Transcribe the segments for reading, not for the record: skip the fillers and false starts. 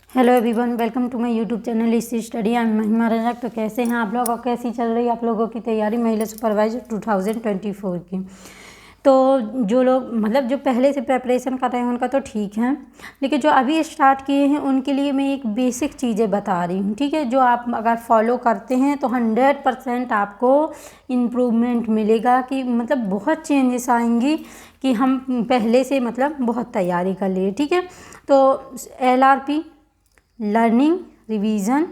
Hello everyone, welcome to my YouTube channel easy study. I am Mahima Rajak. तो कैसे हैं आप लोग और कैसी चल रही है आप लोगों की तैयारी महिला सुपरवाइजर 2024 की। तो जो लोग जो पहले से प्रेपरेशन कर रहे हैं उनका तो ठीक है, लेकिन जो अभी स्टार्ट किए हैं उनके लिए मैं एक बेसिक चीज़ें बता रही हूँ, ठीक है। जो आप अगर फॉलो करते हैं तो 100% आपको इम्प्रूवमेंट मिलेगा कि बहुत चेंजेस आएंगी कि हम पहले से बहुत तैयारी कर लिए, ठीक है। तो LRP लर्निंग, रिवीजन,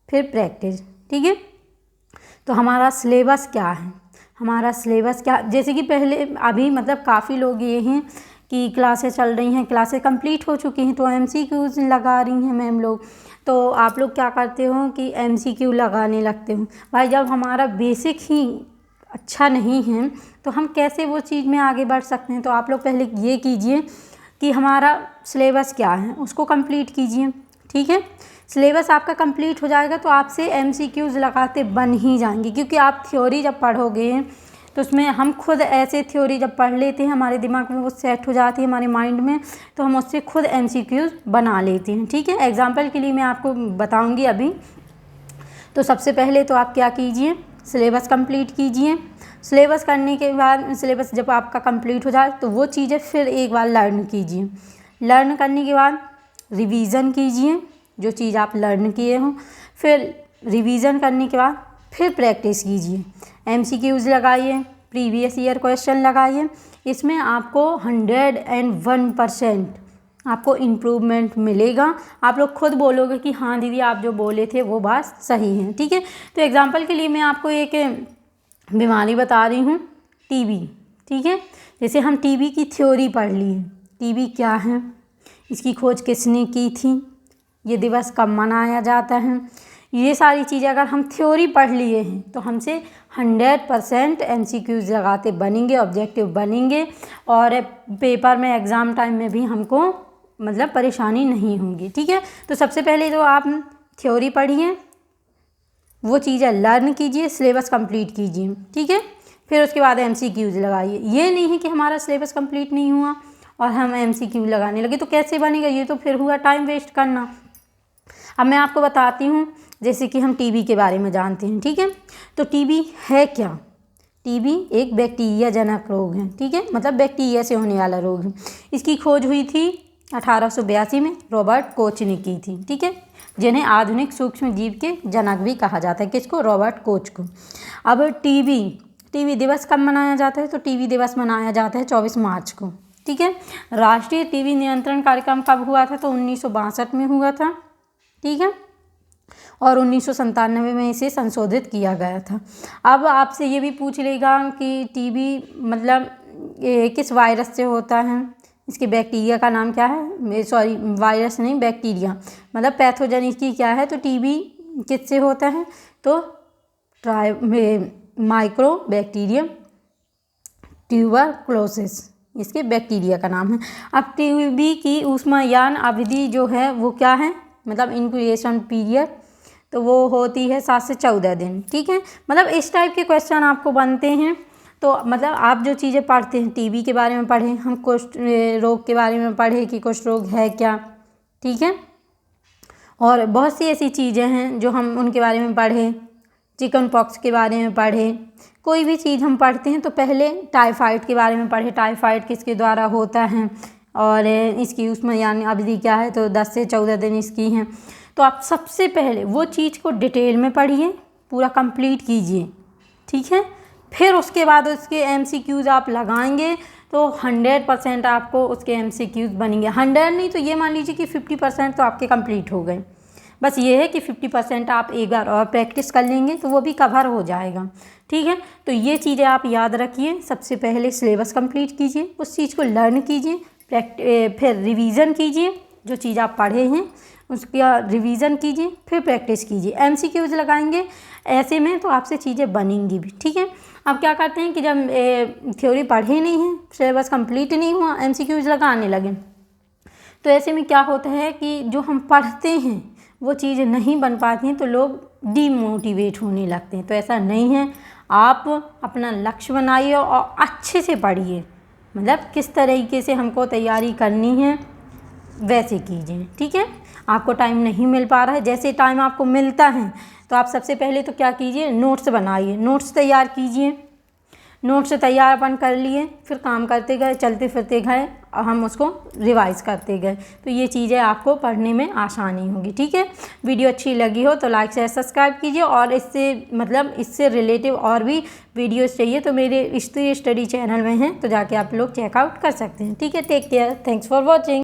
फिर प्रैक्टिस, ठीक है। तो हमारा सिलेबस क्या है, जैसे कि पहले अभी काफ़ी लोग ये हैं कि क्लासेस चल रही हैं, क्लासेस कंप्लीट हो चुकी हैं तो MCQs लगा रही हैं मैम लोग। तो आप लोग क्या करते हो कि MCQ लगाने लगते हो। भाई जब हमारा बेसिक ही अच्छा नहीं है तो हम कैसे वो चीज़ में आगे बढ़ सकते हैं। तो आप लोग पहले ये कीजिए कि हमारा सिलेबस क्या है उसको कंप्लीट कीजिए, ठीक है। सिलेबस आपका कंप्लीट हो जाएगा तो आपसे MCQs लगाते बन ही जाएंगे, क्योंकि आप थ्योरी जब पढ़ोगे तो उसमें हम खुद ऐसे थ्योरी जब पढ़ लेते हैं हमारे दिमाग में वो सेट हो जाती है हमारे माइंड में, तो हम उससे खुद MCQs बना लेते हैं, ठीक है। एग्जाम्पल के लिए मैं आपको बताऊंगी अभी। तो सबसे पहले तो आप क्या कीजिए, सिलेबस कंप्लीट कीजिए। सिलेबस करने के बाद सिलेबस जब आपका कंप्लीट हो जाए तो वो चीज़ें फिर एक बार लर्न कीजिए। लर्न करने के बाद रिवीजन कीजिए जो चीज़ आप लर्न किए हो। फिर रिवीजन करने के बाद फिर प्रैक्टिस कीजिए, MCQs लगाइए, प्रीवियस ईयर क्वेश्चन लगाइए। इसमें आपको 101% आपको इम्प्रूवमेंट मिलेगा। आप लोग खुद बोलोगे कि हाँ दीदी आप जो बोले थे वो बात सही है, ठीक है। तो एग्जांपल के लिए मैं आपको एक बीमारी बता रही हूँ, TB, ठीक है। जैसे हम TB की थ्योरी पढ़ ली है, TB क्या है, इसकी खोज किसने की थी, ये दिवस कब मनाया जाता है, ये सारी चीज़ें अगर हम थ्योरी पढ़ लिए हैं तो हमसे 100% MCQs लगाते बनेंगे, ऑब्जेक्टिव बनेंगे और पेपर में एग्ज़ाम टाइम में भी हमको परेशानी नहीं होगी, ठीक है। तो सबसे पहले तो आप थ्योरी पढ़िए, वो चीज़ें लर्न कीजिए, सिलेबस कंप्लीट कीजिए, ठीक है। फिर उसके बाद MCQs लगाइए। ये नहीं है कि हमारा सिलेबस कंप्लीट नहीं हुआ और हम MCQ लगाने लगे तो कैसे बनेगा, ये तो फिर हुआ टाइम वेस्ट करना। अब मैं आपको बताती हूँ, जैसे कि हम TB के बारे में जानते हैं, ठीक है। तो TB है क्या, TB एक बैक्टीरिया जनक रोग है, ठीक है, बैक्टीरिया से होने वाला रोग है। इसकी खोज हुई थी 1882 में, रॉबर्ट कोच ने की थी, ठीक है, जिन्हें आधुनिक सूक्ष्म जीव के जनक भी कहा जाता है। किसको, रॉबर्ट कोच को। अब TB दिवस कब मनाया जाता है, तो TB दिवस मनाया जाता है 24 मार्च को, ठीक है। राष्ट्रीय TB नियंत्रण कार्यक्रम कब हुआ था, तो 1962 में हुआ था, ठीक है, और 1997 में इसे संशोधित किया गया था। अब आपसे ये भी पूछ लेगा कि TB किस वायरस से होता है, इसके बैक्टीरिया का नाम क्या है, सॉरी वायरस नहीं बैक्टीरिया, पैथोजन इसकी क्या है। तो TB किससे होता है, तो माइक्रो बैक्टीरियम ट्यूबरक्लोसिस इसके बैक्टीरिया का नाम है। अब TB की ऊष्मायान अवधि जो है वो क्या है, इंक्यूबेशन पीरियड, तो वो होती है 7 से 14 दिन, ठीक है। इस टाइप के क्वेश्चन आपको बनते हैं। तो आप जो चीज़ें पढ़ते हैं, TB के बारे में पढ़ें, हम कुष्ठ रोग के बारे में पढ़े कि कुष्ठ रोग है क्या, ठीक है, और बहुत सी ऐसी चीज़ें हैं जो हम उनके बारे में पढ़े, चिकन पॉक्स के बारे में पढ़े। कोई भी चीज़ हम पढ़ते हैं तो पहले टाइफाइड के बारे में पढ़े, टाइफाइड किसके द्वारा होता है और इसकी ऊष्मायान अवधि क्या है, तो 10 से 14 दिन इसकी हैं। तो आप सबसे पहले वो चीज़ को डिटेल में पढ़िए, पूरा कंप्लीट कीजिए, ठीक है। फिर उसके बाद उसके MCQs आप लगाएंगे तो 100% आपको उसके MCQs बनेंगे। 100 नहीं तो ये मान लीजिए कि 50% तो आपके कंप्लीट हो गए। बस ये है कि 50% आप एक बार और प्रैक्टिस कर लेंगे तो वो भी कवर हो जाएगा, ठीक है। तो ये चीज़ें आप याद रखिए। सबसे पहले सिलेबस कंप्लीट कीजिए, उस चीज़ को लर्न कीजिए, फिर रिवीजन कीजिए, जो चीज़ आप पढ़े हैं उसका रिवीजन कीजिए, फिर प्रैक्टिस कीजिए, MCQs लगाएंगे। ऐसे में तो आपसे चीज़ें बनेंगी भी, ठीक है। अब क्या करते हैं कि जब थ्योरी पढ़े नहीं है, सिलेबस कंप्लीट नहीं हुआ, MCQs लगाने लगे, तो ऐसे में क्या होता है कि जो हम पढ़ते हैं वो चीज़ें नहीं बन पाती हैं तो लोग डीमोटिवेट होने लगते हैं। तो ऐसा नहीं है, आप अपना लक्ष्य बनाइए और अच्छे से पढ़िए, किस तरीके से हमको तैयारी करनी है वैसे कीजिए, ठीक है। आपको टाइम नहीं मिल पा रहा है, जैसे टाइम आपको मिलता है तो आप सबसे पहले तो क्या कीजिए, नोट्स बनाइए, नोट्स तैयार कीजिए। नोट्स तैयार अपन कर लिए, फिर काम करते गए, चलते फिरते गए, हम उसको रिवाइज़ करते गए, तो ये चीज़ें आपको पढ़ने में आसानी होगी। ठीक है, वीडियो अच्छी लगी हो तो लाइक शेयर सब्सक्राइब कीजिए, और इससे रिलेटिव और भी वीडियोस चाहिए तो मेरे स्त्री स्टडी चैनल में हैं, तो जाके आप लोग चेकआउट कर सकते हैं। ठीक है, take care, thanks for watching.